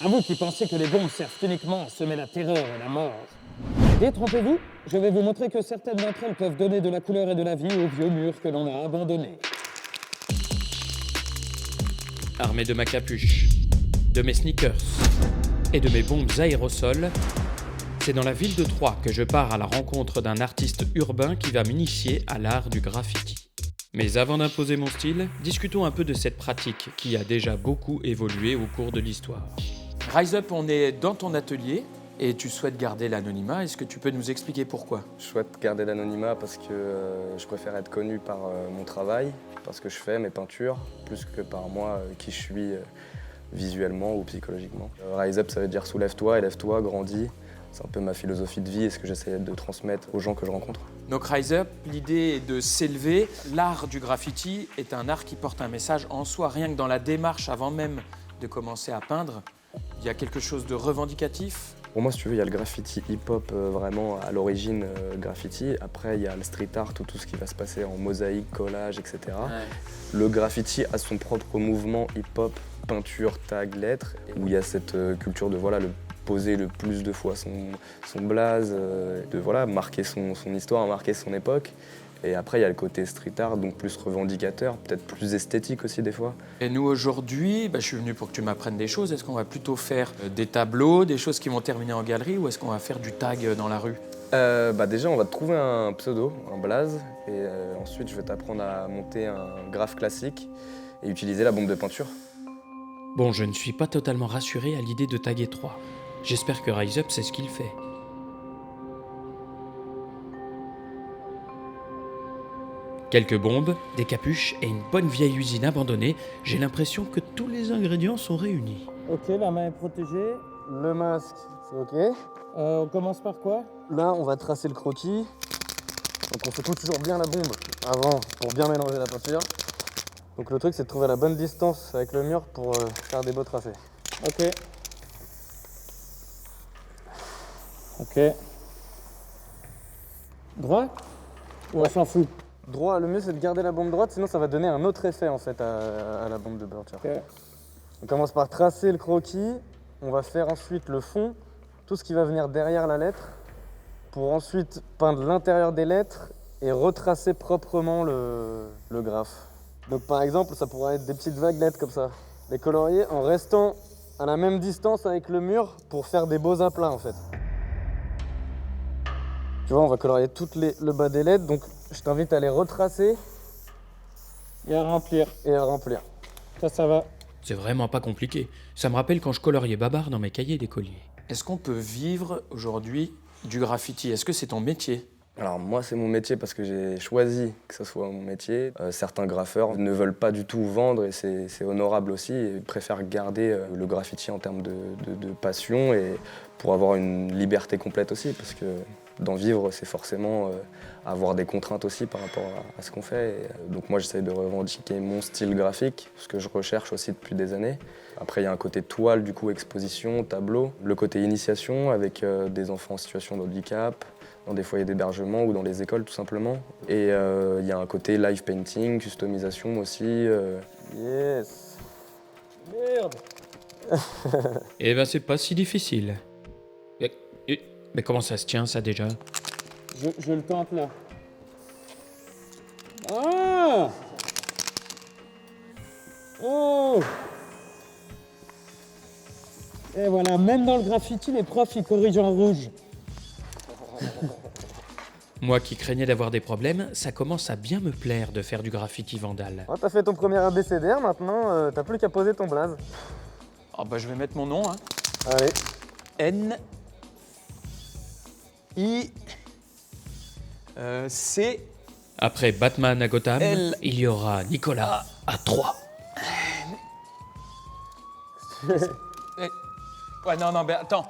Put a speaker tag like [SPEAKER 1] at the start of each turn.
[SPEAKER 1] À vous qui pensez que les bombes servent uniquement à semer la terreur et la mort. Détrompez-vous, je vais vous montrer que certaines d'entre elles peuvent donner de la couleur et de la vie aux vieux murs que l'on a abandonnés.
[SPEAKER 2] Armé de ma capuche, de mes sneakers et de mes bombes aérosols, c'est dans la ville de Troyes que je pars à la rencontre d'un artiste urbain qui va m'initier à l'art du graffiti. Mais avant d'imposer mon style, discutons un peu de cette pratique qui a déjà beaucoup évolué au cours de l'histoire. Rise Up, on est dans ton atelier et tu souhaites garder l'anonymat. Est-ce que tu peux nous expliquer pourquoi ?
[SPEAKER 3] Je souhaite garder l'anonymat parce que je préfère être connu par mon travail, par ce que je fais, mes peintures, plus que par moi, qui je suis visuellement ou psychologiquement. Rise Up, ça veut dire soulève-toi, élève-toi, grandis. C'est un peu ma philosophie de vie et ce que j'essaie de transmettre aux gens que je rencontre.
[SPEAKER 2] Donc Rise Up, l'idée est de s'élever. L'art du graffiti est un art qui porte un message en soi. Rien que dans la démarche, avant même de commencer à peindre, il y a quelque chose de revendicatif.
[SPEAKER 3] Pour moi, si tu veux, il y a le graffiti hip-hop vraiment à l'origine graffiti. Après, il y a le street art, tout ce qui va se passer en mosaïque, collage, etc. Ouais. Le graffiti a son propre mouvement hip-hop, peinture, tag, lettres, où il y a cette culture de le poser le plus de fois son blaze, de marquer son histoire, marquer son époque. Et après, il y a le côté street art, donc plus revendicateur, peut-être plus esthétique aussi des fois.
[SPEAKER 2] Et nous, aujourd'hui, je suis venu pour que tu m'apprennes des choses. Est-ce qu'on va plutôt faire des tableaux, des choses qui vont terminer en galerie, ou est-ce qu'on va faire du tag dans la rue ?
[SPEAKER 3] Déjà, on va te trouver un pseudo, un blaze, et ensuite, je vais t'apprendre à monter un graphe classique et utiliser la bombe de peinture.
[SPEAKER 2] Bon, je ne suis pas totalement rassuré à l'idée de taguer 3. J'espère que Rise Up sait ce qu'il fait. Quelques bombes, des capuches et une bonne vieille usine abandonnée, j'ai l'impression que tous les ingrédients sont réunis.
[SPEAKER 1] Ok, la main est protégée.
[SPEAKER 4] Le masque, c'est ok.
[SPEAKER 1] On commence par quoi ?
[SPEAKER 4] Là, on va tracer le croquis. Donc on secoue toujours bien la bombe avant pour bien mélanger la peinture. Donc le truc, c'est de trouver la bonne distance avec le mur pour faire des beaux tracés.
[SPEAKER 1] Ok. Ok. Droit ? Ou on s'en fout ?
[SPEAKER 4] Droit, le mieux c'est de garder la bombe droite, sinon ça va donner un autre effet en fait à la bombe de peinture.
[SPEAKER 1] Okay.
[SPEAKER 4] On commence par tracer le croquis, on va faire ensuite le fond, tout ce qui va venir derrière la lettre, pour ensuite peindre l'intérieur des lettres et retracer proprement le graphe. Donc par exemple, ça pourrait être des petites vaguelettes comme ça. Les colorier en restant à la même distance avec le mur pour faire des beaux aplats en fait. Tu vois, on va colorier tout le bas des lettres, donc je t'invite à les retracer.
[SPEAKER 1] Et à remplir.
[SPEAKER 4] Et à remplir.
[SPEAKER 1] Ça va.
[SPEAKER 2] C'est vraiment pas compliqué. Ça me rappelle quand je coloriais Babar dans mes cahiers d'écolier. Est-ce qu'on peut vivre aujourd'hui du graffiti ? Est-ce que c'est ton métier ?
[SPEAKER 3] Alors moi, c'est mon métier parce que j'ai choisi que ce soit mon métier. Certains graffeurs ne veulent pas du tout vendre et c'est honorable aussi. Ils préfèrent garder le graffiti en termes de passion et pour avoir une liberté complète aussi parce que d'en vivre, c'est forcément avoir des contraintes aussi par rapport à ce qu'on fait. Et, donc moi, j'essaie de revendiquer mon style graphique, ce que je recherche aussi depuis des années. Après, il y a un côté toile, du coup, exposition, tableau. Le côté initiation avec des enfants en situation de handicap, dans des foyers d'hébergement ou dans les écoles, tout simplement. Et il y a un côté live painting, customisation aussi.
[SPEAKER 4] Yes.
[SPEAKER 1] Merde.
[SPEAKER 2] Eh ben, c'est pas si difficile. Mais comment ça se tient, ça, déjà ?
[SPEAKER 1] Je le tente, là. Ah ! Oh ! Et voilà, même dans le graffiti, les profs, ils corrigent en rouge.
[SPEAKER 2] Moi qui craignais d'avoir des problèmes, ça commence à bien me plaire de faire du graffiti vandale.
[SPEAKER 4] Ouais, t'as fait ton premier abécédaire, maintenant t'as plus qu'à poser ton blaze.
[SPEAKER 2] Je vais mettre mon nom, hein.
[SPEAKER 4] Allez.
[SPEAKER 2] N I C. Après Batman à Gotham, il y aura Nicolas à 3.
[SPEAKER 5] Ouais, non, attends.